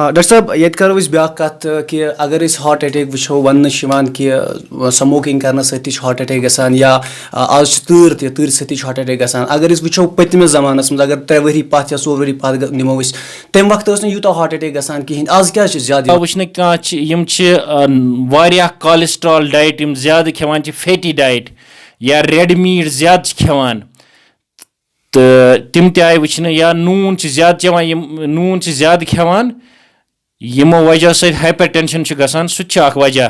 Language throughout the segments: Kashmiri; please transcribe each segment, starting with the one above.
ڈاکٹر صاحب یہ کرو اس بیاکھ کت کہ اگر اس ہارٹ اٹیک وچھو ون کہ سموکنگ کرنے سۭتۍ چھُ ہارٹ اٹیک گژھان یا آز چھِ تۭر سۭتی چھُ ہارٹ اٹیک گژھان اگر أسۍ وٕچھو پٔتمِس زمانس منٛز اگر 3 ؤری پتھ یا 4 ؤری پتھ نِمو أسۍ تمہِ وقتہٕ ٲس نہٕ یوٗتاہ ہارٹ اٹیک گژھان کِہیٖنۍ آز کیٛازِ چھِ زیادٕ وٕچھنہٕ کانٛہہ چھِ یِم چھِ واریاہ کالسٹرال ڈایٹ یِم زیادٕ کھٮ۪وان چھِ فیٹی ڈایٹ یا ریڈ میٖٹ زیادٕ چھِ کھٮ۪وان تہٕ تِم تہِ آیہِ وٕچھنہٕ یا نوٗن چھِ زیادٕ چٮ۪وان یِم نوٗن چھِ زیادٕ کھٮ۪وان یِمو وجہ سۭتۍ ہایپر ٹینشن چھُ گژھان سُہ تہِ چھُ اکھ وجہ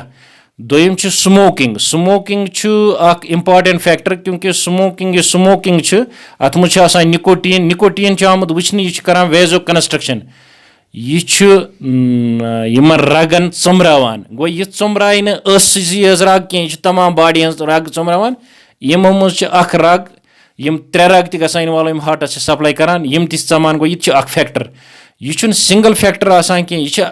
دوٚیِم چھُ سموکِنگ چھُ اکھ امپاٹنٹ فیکٹر کیونکہ یُس سموکِنگ چھُ اتھ منٛز چھُ آسان نِکوٹیٖن چھُ آمُت وٕچھنہٕ یہِ چھُ کران ویزو کنسٹرکشن یہِ چھُ یِمن رگن ژوٚمراوان گوٚو یہِ ژوٚمرایہِ نہٕ ٲسٕچ یٲژ رگ کینٛہہ یہِ چھُ تمام باڈی ہٕنٛز رگ ژوٚمراوان یِمو منٛز چھِ اکھ رگ یِم 3 رگ تہِ گژھان اِنوالو یِم ہارٹس چھِ سپلاے کران یِم تہِ چھِ ژمان گوٚو یہِ تہِ چھُ اکھ فیکٹر یہ چھُنہٕ سنگل فیکٹر آسان کینٛہہ یہِ چھُ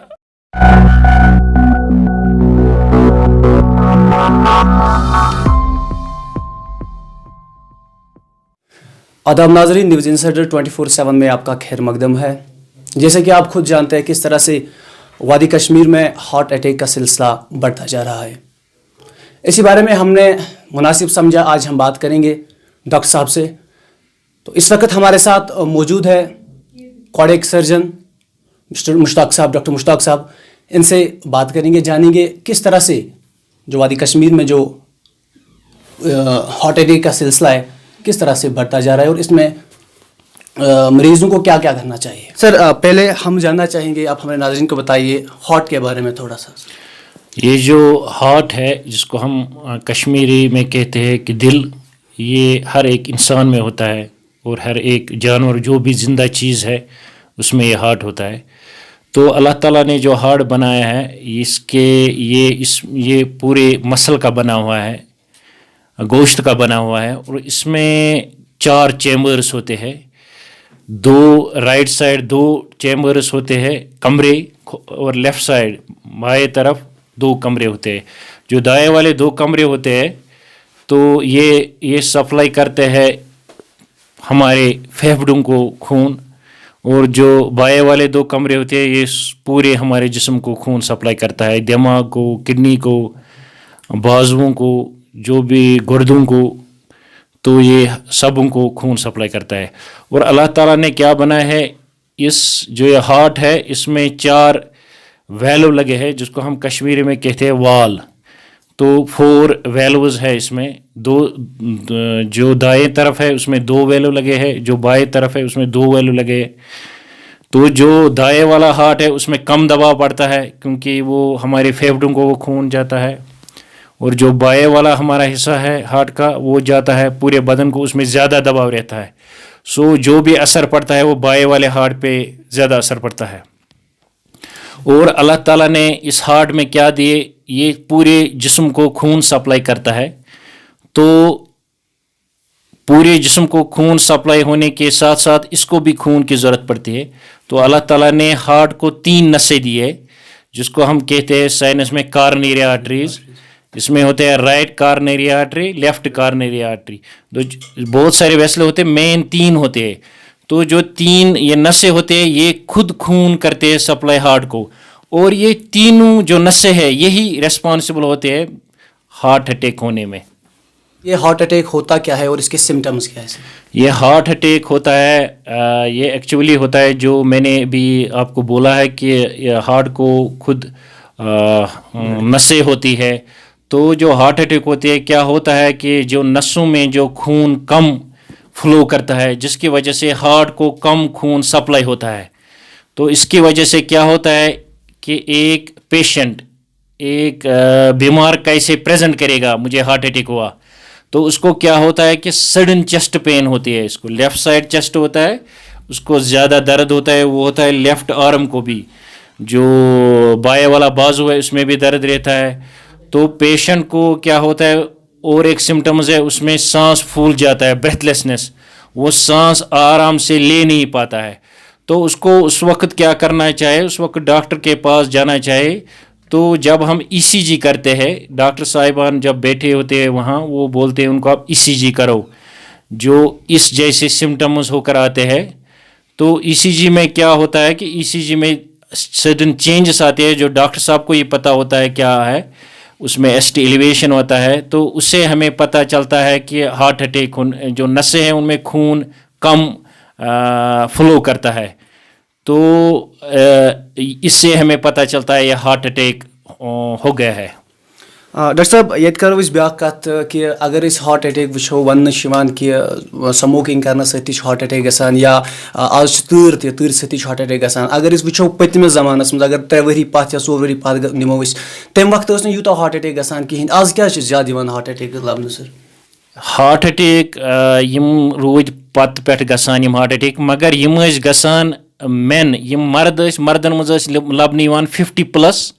آداب ناظرین نیوز انسائڈر 24/7 میں آپ کا خیر مقدم ہے. جیسے کہ آپ خود جانتے ہیں کس طرح سے وادی کشمیر میں ہارٹ اٹیک کا سلسلہ بڑھتا جا رہا ہے. اسی بارے میں ہم نے مناسب سمجھا آج ہم بات کریں گے ڈاکٹر صاحب سے. تو اس وقت ہمارے ساتھ موجود ہے کارڈیک سرجن ڈاکٹر مشتاق صاحب. ان سے بات کریں گے جانیں گے کس طرح سے جو وادی کشمیر میں جو ہارٹ اٹیک کا سلسلہ ہے کس طرح سے بڑھتا جا رہا ہے اور اس میں مریضوں کو کیا کیا کرنا چاہیے. سر پہلے ہم جاننا چاہیں گے آپ ہمارے ناظرین کو بتائیے ہارٹ کے بارے میں تھوڑا سا. یہ جو ہارٹ ہے جس کو ہم کشمیری میں کہتے ہیں کہ دل یہ ہر ایک انسان میں ہوتا ہے اور ہر ایک جانور جو بھی زندہ چیز ہے اس میں یہ ہارٹ ہوتا ہے. تو اللہ تعالیٰ نے جو ہارٹ بنایا ہے یہ پورے مسل کا بنا ہوا ہے گوشت کا بنا ہوا ہے اور اس میں 4 چیمبرز ہوتے ہیں. 2 رائٹ سائڈ 2 چیمبرز ہوتے ہیں کمرے اور لیفٹ سائڈ بائیں طرف 2 کمرے ہوتے ہیں. جو دائیں والے 2 کمرے ہوتے ہیں تو یہ سپلائی کرتے ہیں ہمارے پھیپھڑوں کو خون اور جو بائیں والے 2 کمرے ہوتے ہیں یہ پورے ہمارے جسم کو خون سپلائی کرتا ہے دماغ کو کڈنی کو بازوؤں کو جو بھی گردوں کو تو یہ سبوں کو خون سپلائی کرتا ہے. اور اللہ تعالیٰ نے کیا بنایا ہے جو یہ ہارٹ ہے اس میں 4 ویلو لگے ہیں جس کو ہم کشمیری میں کہتے ہیں وال. تو 4 ویلوز ہے اس میں 2 جو دائیں طرف ہے اس میں 2 ویلو لگے ہیں جو بائیں طرف ہے اس میں 2 ویلو لگے ہیں. تو جو دائیں والا ہارٹ ہے اس میں کم دباؤ پڑتا ہے کیونکہ وہ ہمارے پھیپھڑوں کو وہ خون جاتا ہے اور جو بائیں والا ہمارا حصہ ہے ہارٹ کا وہ جاتا ہے پورے بدن کو اس میں زیادہ دباؤ رہتا ہے. سو جو بھی اثر پڑتا ہے وہ بائیں والے ہارٹ پہ زیادہ اثر پڑتا ہے. اور اللہ تعالیٰ نے اس ہارٹ میں کیا دیے یہ پورے جسم کو خون سپلائی کرتا ہے. تو پورے جسم کو خون سپلائی ہونے کے ساتھ ساتھ اس کو بھی خون کی ضرورت پڑتی ہے. تو اللہ تعالیٰ نے ہارٹ کو 3 نسیں دی ہے جس کو ہم کہتے ہیں سائنس میں کارنری آرٹریز. اس میں ہوتے ہیں right coronary artery left coronary artery. بہت سارے ویسلے ہوتے ہیں مین 3 ہوتے ہیں. تو جو 3 یہ نسیں ہوتے ہیں یہ خود خون کرتے ہیں سپلائی ہارٹ کو اور یہ تینوں جو نسیں ہیں یہی ریسپانسبل ہوتے ہیں ہارٹ اٹیک ہونے میں. یہ ہارٹ اٹیک ہوتا کیا ہے اور اس کے سمٹمز کیا ہے؟ یہ ہارٹ اٹیک ہوتا ہے یہ ایکچولی ہوتا ہے جو میں نے بھی آپ کو بولا ہے کہ ہارٹ کو خود نسیں ہوتی ہے. تو جو ہارٹ اٹیک ہوتی ہے کیا ہوتا ہے کہ جو نسوں میں جو خون کم فلو کرتا ہے جس کی وجہ سے ہارٹ کو کم خون سپلائی ہوتا ہے. تو اس کی وجہ سے کیا ہوتا ہے کہ ایک پیشنٹ ایک بیمار کیسے پریزنٹ کرے گا مجھے ہارٹ اٹیک ہوا تو اس کو کیا ہوتا ہے کہ سڈن چیسٹ پین ہوتی ہے. اس کو لیفٹ سائڈ چیسٹ ہوتا ہے اس کو زیادہ درد ہوتا ہے وہ ہوتا ہے لیفٹ آرم کو بھی جو بائیں والا بازو ہے اس میں بھی درد رہتا ہے. تو پیشنٹ کو کیا ہوتا ہے اور ایک سمٹمز ہے اس میں سانس پھول جاتا ہے بریتھ لیسنس وہ سانس آرام سے لے نہیں پاتا ہے. تو اس کو اس وقت کیا کرنا چاہیے اس وقت ڈاکٹر کے پاس جانا چاہیے. تو جب ہم ECG کرتے ہیں ڈاکٹر صاحبان جب بیٹھے ہوتے ہیں وہاں وہ بولتے ہیں ان کو آپ ECG کرو جو اس جیسے سمٹمز ہو کر آتے ہیں. تو ECG میں کیا ہوتا ہے کہ ECG میں سڈن چینجز آتے ہیں جو ڈاکٹر صاحب کو یہ پتہ ہوتا ہے کیا ہے, اس میں ایس ٹی ایلیویشن ہوتا ہے, تو اس سے ہمیں پتہ چلتا ہے کہ ہارٹ اٹیک جو نسیں ہیں ان میں خون کم فلو کرتا ہے, تو اس سے ہمیں پتہ چلتا ہے یہ ہارٹ اٹیک ہو گیا ہے. ڈاکٹر صاحب ییٚتہِ کرو أسۍ بیٛاکھ کَتھ کہِ اگر أسۍ ہارٹ اٹیک وٕچھو وَننہٕ چھِ یِوان کہِ سموکِنگ کرنہٕ سۭتۍ تہِ چھُ ہارٹ اٹیک گژھان یا آز چھِ تۭر سۭتۍ تہِ چھُ ہارٹ اٹیک گژھان. اگر أسۍ وٕچھو پٔتمِس زمانس منٛز اگر 3 ؤری پتھ یا 4 ؤری پتھ نِمو أسۍ تمہِ وقتہٕ ٲس نہٕ یوٗتاہ ہارٹ اٹیک گژھان کِہینۍ. آز کیٛازِ چھِ زیادٕ یِوان ہارٹ اٹیک لبنہٕ سر؟ ہارٹ اٹیک یِم روٗدۍ پتہٕ پٮ۪ٹھ گژھان یِم ہارٹ اٹیک, مگر یِم ٲسۍ گژھان مین یِم مرد ٲسۍ مردن منٛز ٲسۍ لبنہٕ یِوان 50+,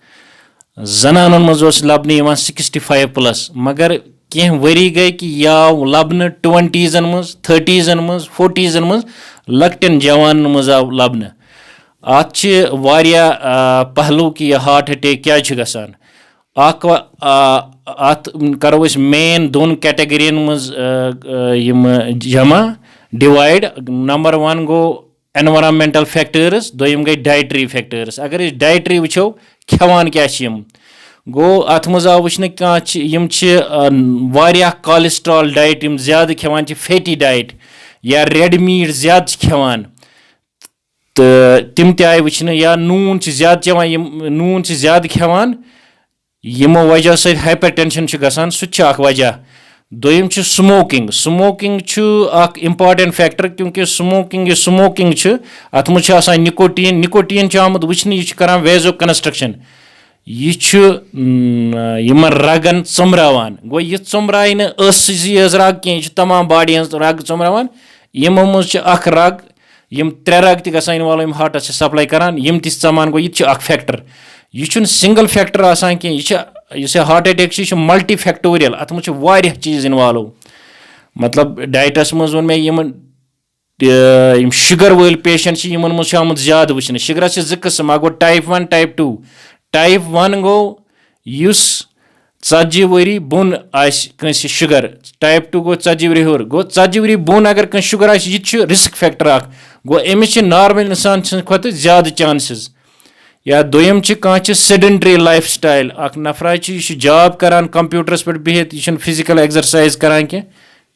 زنانن منٛز اوس لبنہٕ یِوان 65+, مگر کینٛہہ ؤری گٔے کہِ یہِ آو لبنہٕ 20s منٛز 30s منٛز 40s منٛز لۄکٹٮ۪ن جوانن منٛز آو لبنہٕ. اَتھ چھِ واریاہ پہلوٗ کہِ یہِ ہارٹ اٹیک کیٛازِ چھُ گژھان. اکھ اَتھ کرو أسۍ مین 2 کیٹگرین منٛز یِم جمع ڈِوایڈ. نمبر 1 گوٚو اٮ۪نوارامٮ۪نٹل فیکٹٲرٕز, دوٚیِم گٔے ڈایٹری فیکٹٲرٕز. اگر أسۍ ڈایٹری وٕچھو کھٮ۪وان کیٛاہ چھِ یِم, گوٚو اَتھ منٛز آو وٕچھنہٕ کانٛہہ چھِ یِم چھِ واریاہ کالسٹرال ڈایٹ یِم زیادٕ کھٮ۪وان چھِ, فیٹی ڈایٹ یا ریڈ میٖٹ زیادٕ چھِ کھٮ۪وان تہٕ تِم تہِ آیہِ وٕچھنہٕ, یا نوٗن چھِ زیادٕ چٮ۪وان یِم نوٗن چھِ زیادٕ کھٮ۪وان یِمو وجہ سۭتۍ ہایپر ٹینشن چھُ گژھان, سُہ تہِ چھُ اکھ وجہ. دوٚیِم چھُ سموکِنگ. سموکِنگ چھُ اکھ اِمپاٹنٹ فیکٹر کیونکہ سموکِنگ چھُ اَتھ منٛز چھُ آسان نِکوٹیٖن چھُ آمُت وٕچھنہٕ یہِ چھُ کران ویزو کنسٹرکشن, یہِ چھُ یِمن رگن ژوٚمراوان. گوٚو یہِ ژوٚمرایہِ نہٕ ٲسٕچ یٲژ رگ کینٛہہ, یہِ چھُ تمام باڈی ہٕنٛز رگ ژوٚمراوان. یِمو منٛز چھِ اکھ رگ یِم 3 رگ تہِ گژھان اِنوالو یِم ہارٹس چھِ سپلاے کران, یِم تہِ چھِ ژمان. گوٚو یہِ تہِ چھُ اکھ فیکٹر. یہِ چھُنہٕ سنگل فیکٹر آسان کینٛہہ, یہِ چھُ یُس یہِ ہارٹ اٹیک چھُ یہِ چھُ ملٹی فیکٹوریل. اتھ منٛز چھِ واریاہ چیٖز اِنوالو. مطلب ڈایٹس منٛز ووٚن مےٚ یِم شُگر وٲلۍ پیشنٹ چھِ یِمن منٛز چھُ آمُت زیادٕ وٕچھنہٕ. شُگرس چھِ 2 قٕسم, اکھ گوٚو ٹایپ 1 ٹایپ 2. ٹایپ 1 گوٚو یُس 40 ؤری بۄن آسہِ کٲنٛسہِ شُگر, ٹایپ 2 گوٚو 40 ؤری ہیوٚر. گوٚو 40 ؤری بۄن اگر کٲنٛسہِ شُگر آسہِ یہِ تہِ چھُ رِسک فیکٹر اکھ. گوٚو أمِس چھِ نارمل اِنسان سٕنٛدِ کھۄتہٕ زیادٕ چانسز. یا دوٚیِم چھِ کانٛہہ چھِ سیڈنٹری لایف سٹایل, اکھ نفرا چھُ یہِ چھُ جاب کران کمپیوٗٹرس پٮ۪ٹھ بِہِتھ, یہِ چھُنہٕ فِزِکل ایکزرسایز کران کینٛہہ,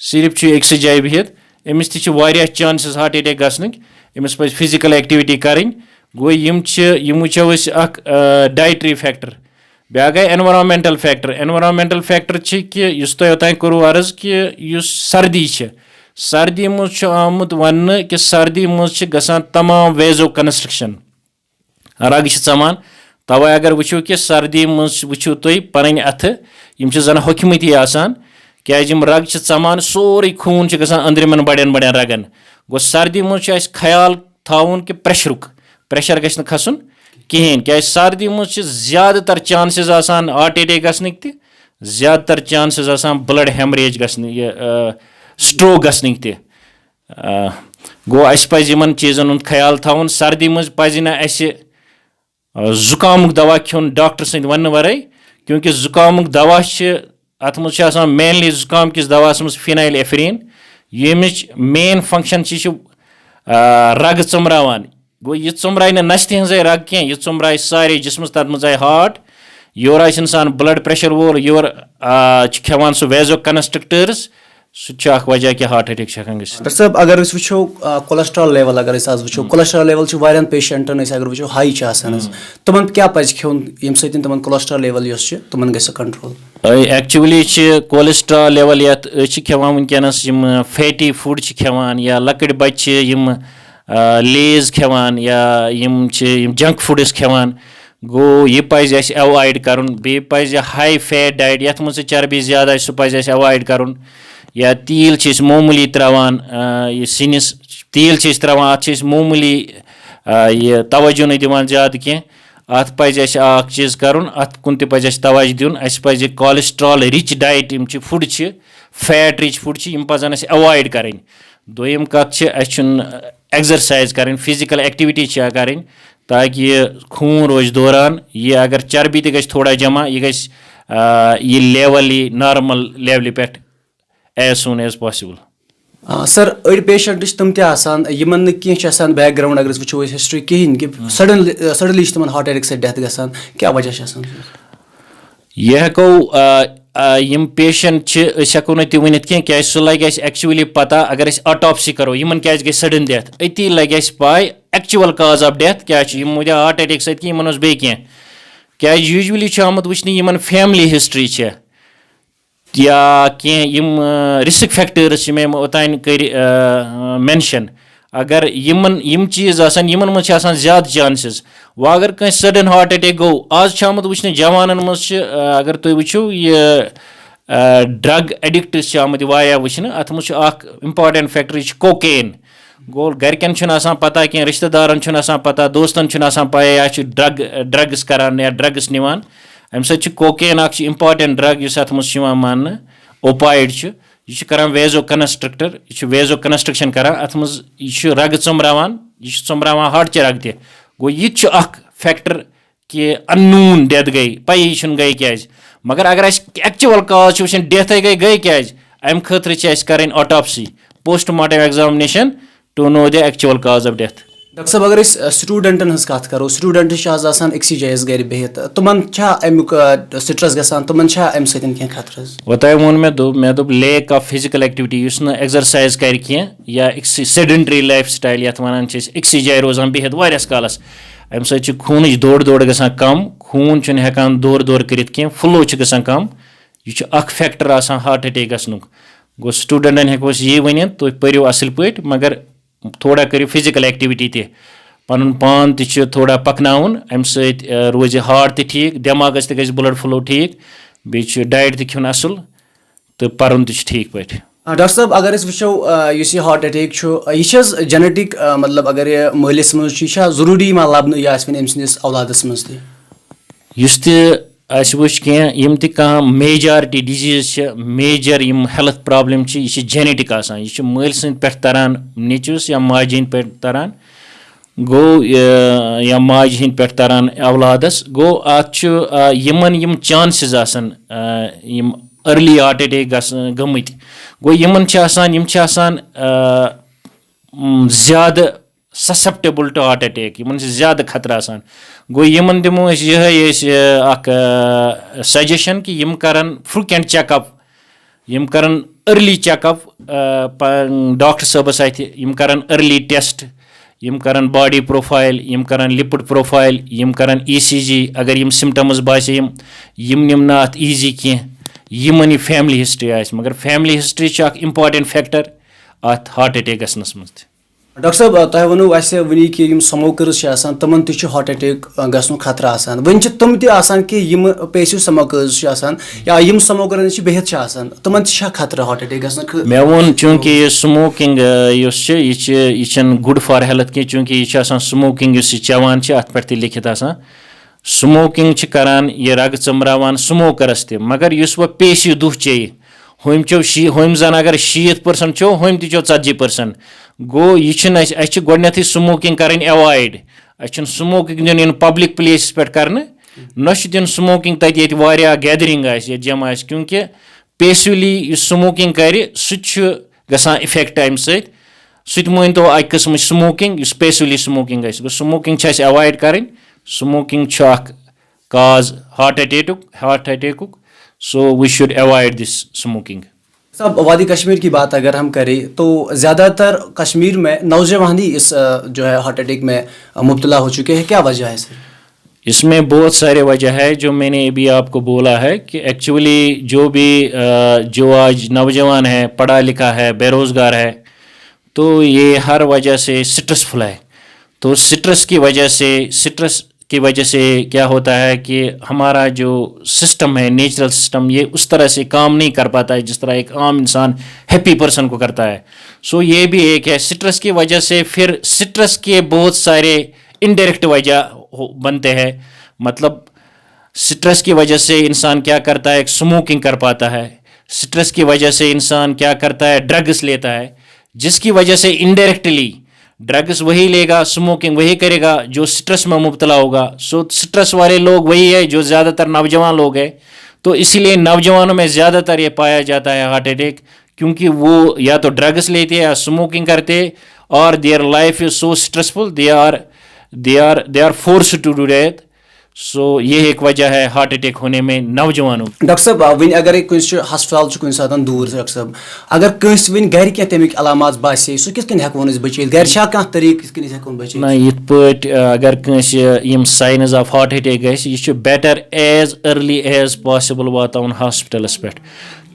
صرف چھُ أکسٕے جایہِ بِہِتھ. أمِس تہِ چھِ واریاہ چانسز ہارٹ اٹیک گژھنٕکۍ. أمِس پزِ فِزِکل ایکٹِوِٹی کَرٕنۍ. گوٚو یِم وٕچھو أسۍ اکھ ڈایٹری فیکٹر. بیٛاکھ گٔے اٮ۪نوارامٮ۪نٹل فیکٹر. اٮ۪نوارامٮ۪نٹل فیکٹر چھِ کہِ یُس تۄہہِ اوٚتانۍ کوٚروٕ عرض کہِ یُس سردی چھِ, سردی منٛز چھُ آمُت وننہٕ کہِ سردی منٛز چھِ گژھان تمام ویزو کنسٹرکشن, رگ چھِ ژمان. توے اگر وٕچھو کہِ سردی منٛز وٕچھِو تُہۍ پنٕنۍ اَتھٕ یِم چھِ زن ہوٚکھمٕتی آسان, کیازِ یِم رگ چھِ ژمان, سورُے خوٗن چھُ گژھان أنٛدرِمٮ۪ن بڑٮ۪ن رگن. گوٚو سردی منٛز چھُ اَسہِ خیال تھاوُن کہِ پریشر گژھِ نہٕ کھسُن کِہینۍ, کیازِ سردی منٛز چھِ زیادٕ تر چانسز آسان ہارٹ اٹیک گژھنٕکۍ تہِ, زیادٕ تر چانسز آسان بلڈ ہیمریج گژھنٕکۍ, یہِ سٹروک گژھنٕکۍ تہِ. گوٚو اَسہِ پزِ یِمن چیٖزن ہُنٛد خیال تھاوُن. سردی منٛز پزِ نہٕ اَسہِ زُکامُک دوا کھیوٚن ڈاکٹر سٕنٛدِ وننہٕ ورٲے, کیونکہِ زُکامُک دوا چھِ اتھ منٛز چھُ آسان مینلی زُکام کِس دواہس منٛز فِنایل ایفریٖن. ییٚمِچ مین فنکشن چھِ یہِ چھُ رگہٕ ژوٚمراوان. گوٚو یہِ ژوٚمراے نہٕ نستہِ ہٕنٛزے رگ کینٛہہ, یہِ ژوٚمراے سارے جسمس, تتھ منٛز آیہِ ہارٹ, یورٕ آسہِ انسان بلڈ پریشر وول, یورٕ چھُ کھٮ۪وان سُہ ویزو کنسٹرکٹٲرٕز, سُہ تہِ چھُ اکھ وجہ کہِ ہارٹ اٹیک چھُ ہٮ۪کان گٔژھِتھ. ڈاکٹر صٲب اگر أسۍ وٕچھو کولسٹرال لیول, اگر أسۍ آز وٕچھو کولسٹرال لیول چھِ واریاہن پیشنٹن أسۍ اگر وٕچھو ہاے چھِ آسان حظ, تِمن کیاہ پزِ کھیوٚن ییٚمہِ سۭتۍ تِمن کولسٹرال لیول یۄس چھِ تِمن گژھِ کنٹرول؟ ایکچُؤلی چھِ کولسٹرال لیول یتھ أسۍ چھِ کھٮ۪وان وٕنکیٚنس یِم فیٹی فُڈ چھِ کھٮ۪وان, یا لۄکٕٹۍ بچہِ چھِ یِم لیز کھٮ۪وان, یا یِم چھِ یِم جنک فُڈٕز کھٮ۪وان. گوٚو یہِ پزِ اَسہِ ایوایڈ کرُن. بیٚیہِ پزِ ہاے فیٹ ڈایٹ یتھ منٛز چربی زیادٕ آسہِ سُہ پزِ اَسہِ ایوایڈ کرُن. یا تیٖل چھِ أسۍ معموٗلی تراوان یہِ سِنِس, تیٖل چھِ أسۍ تراوان, اَتھ چھِ أسۍ معموٗلی یہِ توجہ نہٕ دِوان زیادٕ کینٛہہ. اَتھ پزِ اَسہِ اکھ چیٖز کرُن, اَتھ کُن تہِ پزِ اَسہِ توجہ دیُن. اَسہِ پزِ کولسٹرال رِچ ڈایٹ یِم چھِ فُڈ چھِ, فیٹ رِچ فُڈ چھِ, یِم پزن اَسہِ ایوایڈ کرٕنۍ. دوٚیِم کتھ چھِ اَسہِ چھُنہٕ ایگزرسایز کرٕنۍ, فِزِکل ایکٹِوِٹی چھِ کرٕنۍ, تاکہِ یہِ خوٗن روزِ دوران. یہِ اگر چربی تہِ گژھِ تھوڑا جمع, یہِ گژھِ یہِ لیول یی نارمل لیولہِ پٮ۪ٹھ ایز سوٗن ایز پاسبل. سر أڑۍ پیشنٹ چھِ تِم تہِ آسان یِمن نہٕ کینٛہہ چھِ آسان بیک گراوُنٛڈ اگر أسۍ وٕچھو أسۍ ہسٹری کِہیٖنۍ کہِ سڈنلی چھِ تِمن ہارٹ اٹیک سۭتۍ ڈیتھ گژھان کیٛاہ وجہ چھِ آسان؟ یہ ہٮ۪کو یِم پیشنٹ چھِ أسۍ ہٮ۪کو نہٕ تہِ ؤنِتھ کینٛہہ کیازِ سُہ لگہِ اَسہِ ایکچُؤلی پتہ اگر أسۍ آٹوپسی کرو یِمن کیازِ گٔے سڈن ڈیتھ أتی لگہِ اَسہِ پاے ایکچُول کاز آف ڈیتھ کیاہ چھُ یِم وجہ ہارٹ اٹیک سۭتۍ کینٛہہ یِمن اوس بیٚیہِ کینٛہہ کیازِ یوٗجؤلی چھُ آمُت وٕچھنہٕ یِمن فیملی ہسٹری چھےٚ یا کینٛہہ یِم رِسک فیکٹٲرٕس چھِ مےٚ اوٚتانۍ کٔرۍ مینشن اگر یِم چیٖز آسان یِمن منٛز چھِ آسان زیادٕ چانسز وۄنۍ اگر کٲنٛسہِ سڈن ہارٹ اٹیک گوٚو آز چھُ آمُت وٕچھنہٕ جوانن منٛز چھِ اگر تُہۍ وٕچھِو یہِ ڈرگ ایڈکٹٕس چھِ آمٕتۍ واریاہ وٕچھنہٕ اَتھ منٛز چھُ اکھ اِمپاٹنٹ فیکٹر یہِ چھُ کوکین گوٚو گرِکٮ۪ن چھُنہٕ آسان پتہ کینٛہہ رِشتہٕ دارن چھُنہٕ آسان پتہ دوستن چھُنہٕ آسان پاے یا چھُ ڈرگٕس کران یا ڈرگٕس نِوان اَمہِ سۭتۍ چھُ کوکین اکھ چھُ اِمپاٹنٹ ڈرگ یُس اَتھ منٛز چھُ یِوان ماننہٕ اوپایڈ چھُ یہِ چھُ کران ویزو کنسٹرکٹر یہِ چھُ ویزو کنسٹرکشن کران اَتھ منٛز یہِ چھُ رگہٕ ژوٚمبراوان یہِ چھُ ژوٚمبراوان ہارٹچہِ رگہٕ تہِ گوٚو یہِ تہِ چھُ اکھ فیکٹر کہِ ان نون ڈیتھ گٔے پیی چھُنہٕ گٔے کیازِ مگر اگر اَسہِ ایکچُول کاز چھُ وٕچھن ڈیتھے گٔے کیازِ اَمہِ خٲطرٕ چھِ اَسہِ کَرٕنۍ autopsy post mortem examination to know the actual cause of death. Doctor صٲب اگر أسۍ سٹوٗڈنٹن ہٕنٛز کتھ کرو سٹوٗڈنٹ چھِ آز آسان أکسٕے جایہِ گرِ بِہِتھ تِمن چھا امیُک سٹرس گژھان تِمن چھا امہِ سۭتۍ کینٛہہ خطرٕ حظ؟ اوٚتانۍ ووٚن مےٚ دوٚپ لیک آف فِزِکل ایکٹِوِٹی یُس نہٕ ایٚگزرسایز کرِ کینٛہہ یا أکسٕے سیڈنٹری لایف سٹایل یتھ وَنان چھِ أسۍ أکسٕے جایہِ روزان بِہِتھ واریاہس کالس اَمہِ سۭتۍ چھِ خوٗنٕچ دورٕ گژھان کم خوٗن چھُنہٕ ہٮ۪کان دورٕ کٔرِتھ کینٛہہ فلو چھُ گژھان کم یہِ چھُ اکھ فیکٹر آسان ہارٹ اٹیک گژھنُک گوٚو سٹوٗڈنٹن ہٮ۪کو أسۍ یی ؤنِتھ تُہۍ پٔرِو اَصٕل پٲٹھۍ مگر تھوڑا کٔرِو فِزِکل ایکٹِوِٹی تہِ پنُن پان تہِ چھُ تھوڑا پکناوُن اَمہِ سۭتۍ روزِ ہارٹ تہِ ٹھیٖک دٮ۪ماغس تہِ گژھِ بٕلڈ فلو ٹھیٖک بیٚیہِ چھُ ڈایٹ تہِ کھیوٚن اَصٕل تہٕ پرُن تہِ چھُ ٹھیٖک پٲٹھۍ. ڈاکٹر صٲب اگر أسۍ وٕچھو یُس یہِ ہارٹ اٹیک چھُ یہِ چھِ حظ جینیٹِک مطلب اگر یہِ مٲلِس منٛز چھُ یہِ چھا ضروٗری یِوان لبنہٕ یا آسہِ وۄنۍ أمۍ سٕنٛدِس اولادس منٛز تہِ؟ یُس تہِ اَسہِ وٕچھ کینٛہہ یِم تہِ کانٛہہ میجارٹی ڈِزیٖز چھِ میجر یِم ہیلٕتھ پرابلِم چھِ یہِ چھِ جینیٹِک آسان یہِ چھُ مٲلۍ سٕنٛدۍ پٮ۪ٹھ تران نیٚچوِس یا ماجہِ ہِنٛدۍ پٮ۪ٹھ تران گوٚو یا ماجہِ ہِنٛدۍ پٮ۪ٹھ تران اولادس گوٚو اَتھ چھُ یِمن یِم چانسِز آسان یِم أرلی ہارٹ اٹیک گٔمٕتۍ گوٚو یِم چھِ آسان زیادٕ سسپٹیبٕل ٹُو ہارٹ اٹیک یِمن چھِ زیادٕ خطرٕ آسان گوٚو یِمن دِمو أسۍ یِہے أسۍ اکھ سجیشن کہِ یِم کرن فرٛوکینٹ چیک اپ یِم کرن أرلی چیک اپ ڈاکٹر صٲبس اتھِ یِم کرن أرلی ٹیسٹ یِم کرن باڈی پروفایل یِم کرن لِپِڈ پروفایل یِم کرن ECG اگر یِم سِمٹمٕز باسے یِم نِم نہٕ اَتھ ایٖزی کینٛہہ یِمن یہِ فیملی ہسٹری آسہِ مگر فیملی ہسٹری چھِ اکھ اِمپاٹنٹ فیکٹر اَتھ ہارٹ اٹیک گژھنس منٛز تہِ. ڈاکٹر صٲب تۄہہِ ووٚنوُ اَسہِ وٕنی کہِ یِم سموکٲرٕس چھِ آسان تِمن تہِ چھُ ہارٹ اٹیک گژھنُک خطرٕ آسان وۄنۍ چھِ تِم تہِ آسان کہِ یِم پیسِو سموکٲرٕس چھِ آسان یا یِم سموکرن نِش چھِ بِہِتھ چھِ آسان تِمن تہِ چھا خطرٕ ہارٹ اٹیک گژھنُک؟ مےٚ ووٚن چوٗنٛکہِ یہِ سموکِنگ یُس چھِ یہِ چھنہٕ گُڈ فار ہیلٕتھ کینٛہہ چوٗنٛکہِ یہِ چھُ آسان سموکِنگ یُس یہِ چٮ۪وان چھِ اَتھ پٮ۪ٹھ تہِ لیکھِتھ آسان سموکِنگ چھِ کران یہِ رگہٕ ژوٚمبراوان سموکرس تہِ مگر یُس وۄنۍ پیسِو دُہ چیٚیہِ ہُمۍ زن اگر 60% چیوٚو ہُمۍ تہِ چیوٚو 40% گوٚو یہِ چھُنہٕ اَسہِ چھِ گۄڈنیتھٕے سموکِنگ کَرٕنۍ ایوایڈ اَسہِ چھُنہٕ سموکِنگ دیُن یُن پبلِک پلیسَس پٮ۪ٹھ کرنہٕ نہ چھُ دیُن سموکِنگ تَتہِ ییٚتہِ واریاہ گیدرِنگ آسہِ ییٚتہِ جمع آسہِ کیونکہِ پیسِولی یُس سموکِنگ کرِ سُہ تہِ چھُ گژھان اِفیکٹ اَمہِ سۭتۍ سُہ تہِ مٲنۍتو اَکہِ قٕسمٕچ سموکِنگ یُس پیسِولی سموکِنگ آسہِ گوٚو سموکِنگ چھِ اَسہِ ایوایڈ کَرٕنۍ سموکِنگ چھُ اکھ کاز ہارٹ اٹیکُک so we should avoid this smoking. صاحب وادی کشمیر کی بات اگر ہم کریں تو زیادہ تر کشمیر میں نوجوان ہی اس جو ہے ہارٹ اٹیک میں مبتلا ہو چکے ہیں کیا وجہ ہے سر؟ اس میں بہت سارے وجہ ہے جو میں نے ابھی آپ کو بولا ہے کہ ایکچولی جو آج نوجوان ہے پڑھا لکھا ہے بے روزگار ہے تو یہ ہر وجہ سے سٹریسفل ہے تو سٹریس کی وجہ سے کیا ہوتا ہے کہ ہمارا جو سسٹم ہے نیچرل سسٹم یہ اس طرح سے کام نہیں کر پاتا ہے جس طرح ایک عام انسان ہیپی پرسن کو کرتا ہے. سو یہ بھی ایک ہے سٹریس کی وجہ سے پھر سٹریس کے بہت سارے انڈائریکٹ وجہ بنتے ہیں مطلب سٹریس کی وجہ سے انسان کیا کرتا ہے ایک اسموکنگ کر پاتا ہے سٹریس کی وجہ سے انسان کیا کرتا ہے ڈرگس لیتا ہے جس کی وجہ سے انڈائریکٹلی ڈرگس وہی لے گا اسموکنگ وہی کرے گا جو سٹریس میں مبتلا ہوگا. سو سٹریس والے لوگ وہی ہے جو زیادہ تر نوجوان لوگ ہیں تو اسی لیے نوجوانوں میں زیادہ تر یہ پایا جاتا ہے ہارٹ اٹیک کیونکہ وہ یا تو ڈرگس لیتے یا اسموکنگ کرتے, اور their life is so stressful, they are forced to do that. So یہ ایک وجہ ہے ہارٹ اٹیک ہونے میں نوجوانوں. ڈاکٹر صاحب ون اگر کنس ہسپتال کن سات دور ڈاکٹر صاحب, اگر کنس ون گر کی تمیک علامات باسے سہ کت کن ہیکون بچت, گر چھا کانٛہہ طریقہ کت کن ہیکون بچت؟ نہ یت پٲٹھۍ اگر کٲنٛسہِ یِم ساینز آف ہارٹ اٹیک گژھِ, یہِ چھُ better as early as possible واتاوُن ہاسپٹلس پٮ۪ٹھ,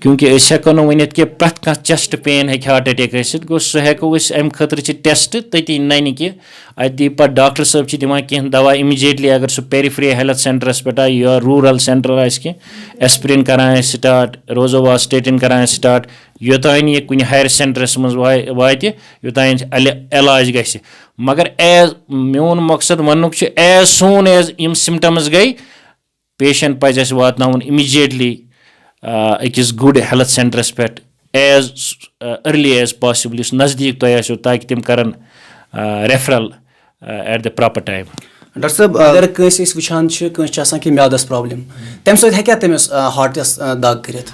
کیونکہ أسۍ ہیٚکو نہٕ ؤنِتھ کہِ پرٛٮ۪تھ کانٛہہ چیسٹ پین ہیٚکہِ ہارٹ اٹیک ٲسِتھ. گوٚو سُہ ہیٚکو أسۍ اَمہِ خٲطرٕ چھِ ٹیسٹ تٔتی نَنہِ کہِ اَتہِ دی پَتہٕ ڈاکٹر صٲب چھِ دِوان کینٛہہ دوا اِمِجیٹلی. اگر سُہ پیرِفری ہیلتھ سینٹرس پٮ۪ٹھ آسہِ یا روٗرل سینٹر آسہِ کینٛہہ, ایسپرین کران آسہِ سٹاٹ, روزوواسٹیٹن کران آسہِ سٹاٹ, یوٚتانۍ یہِ کُنہِ ہایر سینٹرس منٛز واتہِ, یوٚتانۍ علاج گژھِ. مگر ایز میون مقصد وننُک چھُ ایز سون ایز یِم سِمٹمز گٔے, پیشنٹ پَزِ اَسہِ واتناوُن اِمِجیٹلی أکِس گُڈ ہیلتھ سینٹرس پٮ۪ٹھ ایز ارلی ایز پاسبل, یُس نزدیٖک تۄہہِ آسیو, تاکہِ تِم کرن referral at the proper time. Doctor صٲب اگر کٲنٛسہِ أسۍ وٕچھان چھِ کٲنٛسہِ چھِ آسان کینٛہہ میادس پرابلم, تمہِ سۭتۍ ہیٚکیٛاہ تٔمِس ہارٹس دگ کٔرِتھ؟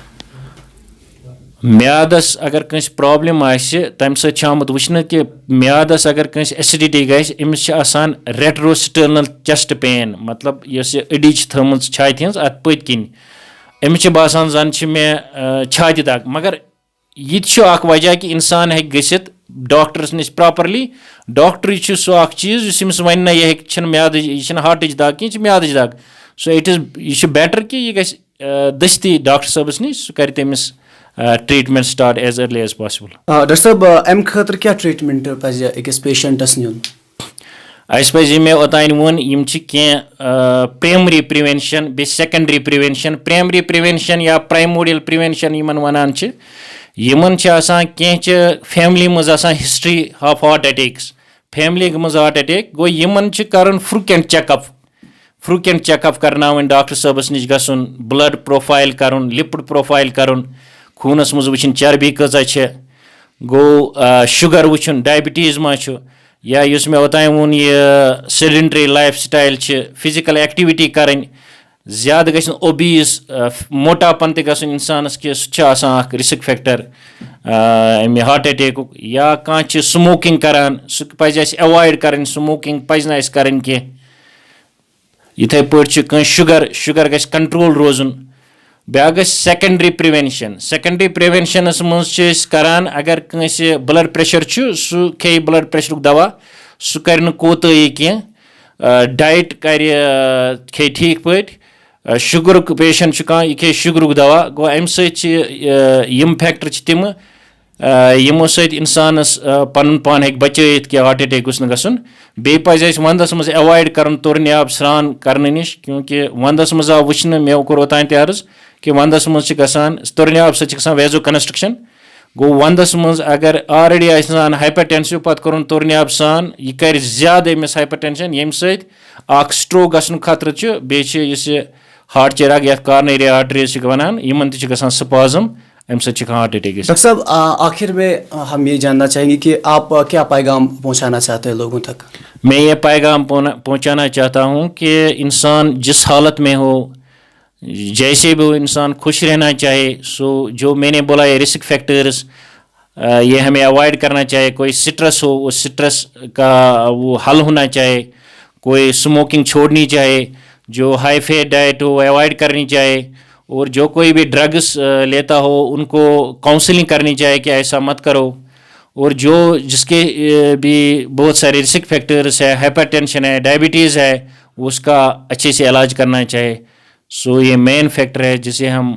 میادس اگر کٲنٛسہِ پرابلم آسہِ, تمہِ سۭتۍ چھُ آمُت وٕچھنہٕ کہِ میادس اگر کٲنٛسہِ ایسڈِٹی گژھِ, أمِس چھِ آسان ریٹروسٹرنل چیسٹ پین, مطلب یۄس یہِ أڈِج چھِ تھٲومٕژ چھاتہِ ہٕنٛز اتھ پٔتۍ کِنۍ, أمِس چھِ باسان زن چھِ مےٚ چھاتہِ دگ. مگر یہِ تہِ چھُ اکھ وجہ کہِ اِنسان ہیٚکہِ گٔژھِتھ ڈاکٹرس نِش پراپرلی. ڈاکٹرٕے چھُ سُہ اکھ چیٖز یُس أمِس وَنہِ نہ یہِ چھِنہٕ میادٕچ, یہِ چھِنہٕ ہارٹٕچ دگ کینٛہہ, یہِ چھِ میادٕچ دگ. سو اِٹ از, یہِ چھُ بیٹر کہِ یہِ گژھِ دٔستی ڈاکٹر صٲبس نِش, سُہ کرِ تٔمِس treatment start as early as possible. Doctor صٲب امہِ خٲطرٕ کیٛاہ ٹریٖٹمنٹ پزِ أکِس پیشنٹس نیُن؟ اَسہِ پَزِ یہِ مےٚ اوٚتانۍ ووٚن, یِم چھِ کینٛہہ پرٛیمری پرٛوینشن بیٚیہِ سیکنڈری پرٛوینشن. پرٛیمری پرٛوینشن یا پرٛایموڈیل پرٛوینشن یِمن وَنان چھِ, یِمن چھِ آسان کینٛہہ فیملی منٛز آسان history of heart attacks, family منٛز ہارٹ اٹیک. گوٚو یِمن چھِ کرُن فرٛوکینٹ چیک اپ کرناوٕنۍ, ڈاکٹر صٲبس نِش گژھُن, بلڈ پروفایل کرُن, لپڈ پروفایل کرُن, خوٗنس منٛز وٕچھِنۍ چربی کۭژاہ چھےٚ, گوٚو شُگر وٕچھُن, ڈایبِٹیٖز ما چھُ, یا یُس مےٚ اوٚتانۍ ووٚن یہِ سیڈنٹری لایف سٹایل چھِ, فِزِکل ایکٹِوِٹی کَرٕنۍ, زیادٕ گژھِ نہٕ اوبیٖز, موٹاپن تہِ گژھُن اِنسانس کہِ سُہ چھُ آسان اکھ رِسک فیکٹر اَمہِ ہارٹ اٹیکُک. یا کانٛہہ چھِ سموکِنگ کران, سُہ پزِ اَسہِ ایوایڈ کَرٕنۍ, سموکِنگ پزِ نہٕ اَسہِ کَرٕنۍ کینٛہہ. یِتھٕے پٲٹھۍ چھُ کٲنٛسہِ شُگر گژھِ کنٹرول روزُن. بیٛاکھ گژھِ سیکنڈری پرٛوینشن. سیکنڈری پرٛوینشنس منٛز چھِ أسۍ کران, اگر کٲنٛسہِ بلڈ پریشر چھُ, سُہ کھیٚیہِ بلڈ پریشرُک دوا, سُہ کرِ نہٕ کوتٲہی کینٛہہ, ڈایٹ کرِ, کھیٚیہِ ٹھیٖک پٲٹھۍ. شُگرُک پیشنٹ چھُ کانٛہہ, یہِ کھیٚیہِ شُگرُک دوا. گوٚو اَمہِ سۭتۍ چھِ یِم فیکٹر چھِ تِمہٕ یِمو سۭتۍ اِنسانس پنُن پان ہیٚکہِ بچٲیِتھ کہِ ہارٹ اٹیک گوٚژھ نہٕ گژھُن. بیٚیہِ پزِ اَسہِ ونٛدس منٛز ایوایڈ کرُن تُرنہِ آب سرٛان کرنہٕ نِش, کیونکہِ ونٛدس منٛز آو وٕچھنہٕ, مےٚ کوٚر اوٚتانۍ تہِ عرض کہِ ونٛدس منٛز چھِ گژھان تُرنہِ آب سۭتۍ چھِ گژھان ویزو کنسٹرکشن. گوٚو ونٛدس منٛز اگر آلریڈی آسہِ اِنسان ہایپر ٹینسِو, پتہٕ کوٚرُن تُرنہِ آب سرٛان, یہِ کرِ زیادٕ أمِس ہایپر ٹینشن, ییٚمہِ سۭتۍ اکھ سٹروک گژھنُک خطرٕ چھُ. بیٚیہِ چھِ یُس یہِ ہارٹ چہِ رگ یتھ کارنری آرٹریز چھِ ونان, یِمن تہِ چھِ گژھان سپازم, اَمہِ سۭتۍ چھِ ہارٹ اٹیک گژھان. ڈاکٹر صاحب آخر میں ہم یہ جاننا چاہیں گے کہ آپ کیا پیغام پہنچانا چاہتے ہیں لوگوں تک؟ میں یہ پیغام پہنچانا چاہتا ہوں کہ انسان جس حالت میں ہو, جیسے بھی ہو, انسان خوش رہنا چاہے. سو جو میں نے بولا یہ رسک فیکٹرز, یہ ہمیں اوائڈ کرنا چاہیے. کوئی سٹریس ہو, اس سٹریس کا وہ حل ہونا چاہیے. کوئی اسموکنگ چھوڑنی چاہیے, جو high fat diet who avoid کرنی چاہیے. اور جو کوئی بھی ڈرگس لیتا ہو ان کو کاؤنسلنگ کرنی چاہیے کہ ایسا مت کرو. اور جس کے بھی بہت سارے رسک فیکٹرز ہے, ہائپر ٹینشن ہے, ڈائبٹیز ہے, اس کا اچھے سے علاج کرنا چاہیے. سو یہ مین فیکٹر ہے جسے ہم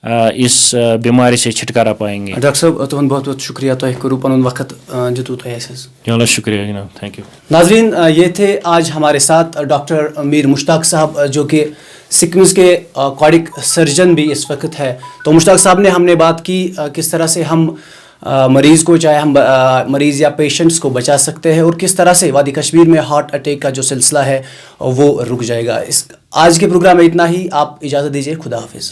اس بیماری سے چھٹکارا پائیں گے. ڈاکٹر صاحب تہد بہت بہت شکریہ, تہ کرو پن وقت دتو تہ اسہِ. چلو شکریہ جناب, تھینک یو. ناظرین, یہ تھے آج ہمارے ساتھ ڈاکٹر میر مشتاق صاحب, جو کہ سکمز کے کارڈک سرجن بھی اس وقت ہے. تو مشتاق صاحب نے ہم نے بات کی کس طرح سے ہم مریض کو, چاہے ہم مریض یا پیشنٹس کو بچا سکتے ہیں, اور کس طرح سے وادی کشمیر میں ہارٹ اٹیک کا جو سلسلہ ہے وہ رک جائے گا. آج کے پروگرام میں اتنا ہی. آپ اجازت دیجیے. خدا حافظ.